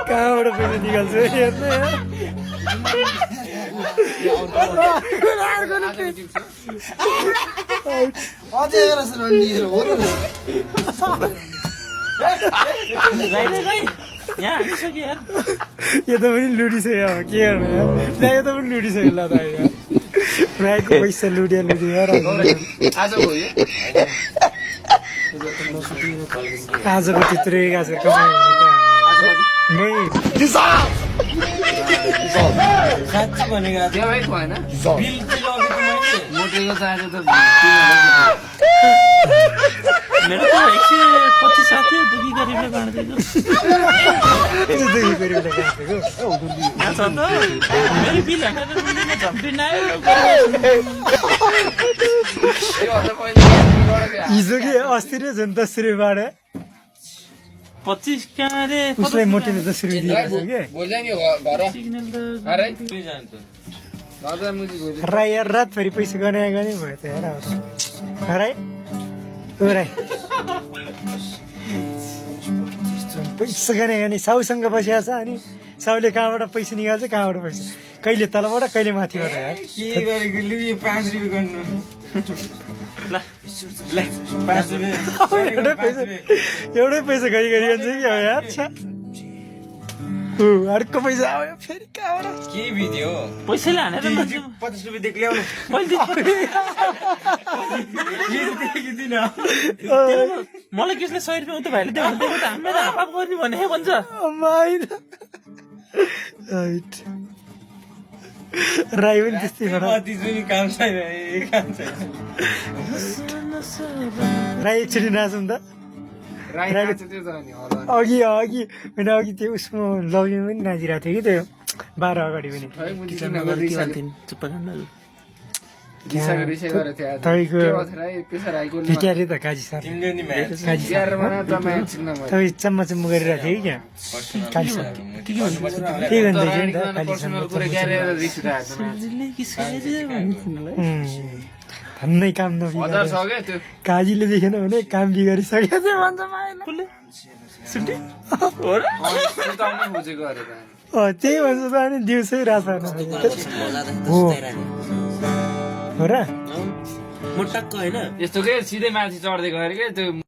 कहाँबाट पैसा निकाल्छु हेर्नु यो त पनि लुटिसक्यो अब के गर्नु यार यो त पनि लुटिसक्यो ल त यार राईको पैसा लुट्यो आजको त्यत्रो गाछको कमाइ साँच्ची भनेको त्यो भाइ भएन मोटेको चाहियो त मेरो त 125 साथी दुखी गरिबले बाँड्दैको मेरो बिल हिजो के अस्ति नै झन् 10 रुपियाँ बाँडे 25 कहाँ रे उसलाई मोटेले 10 रुपियाँ दिएको के राई यार रातभरि पैसा गने भयो त हेर राई ओ राई पैसा गने साउसँग बसिया छ अनि साउले कहाँबाट पैसा निकाल्छ कहाँबाट पैसा कहिले तलबाट कहिले माथिबाट यार के गरेको लु 5 रुपियाँ गर्नु ल 5 रुपियाँ एउटै पैसा गरी जान्छ कि अब यार अर्को पैसा आयो फेरि कहाँबाट के भिडियो पैसाले हानेर 50 रुपियाँ देख ल्याउनु मलाई कसले 100 रुपियाँ उता भाइले दिएको त हामीले हाफ गर्ने भने भन्छ राई पनि त्यस्तै काम छैन राई एकचोटि नाचौँ त अघि त्यो उसमा लग्ने पनि नाचिरहेको थियो कि त्यो 12 अगाडि पनि तपाईँको भेटिहाल्यो त काजी सर तपाईँ चम्मा चम्मु गरिरहेको थियो कि क्या काजी सर के भन्दै थियो नि त भन्नै काम नबिगारे काजीले देखेन भने काम बिगारिसकेको थियो भन्छ त्यही भन्छ त अनि दिउँसै रात हो र म टक्क होइन यस्तो के सिधै माथि चढ्दै गएर के त्यो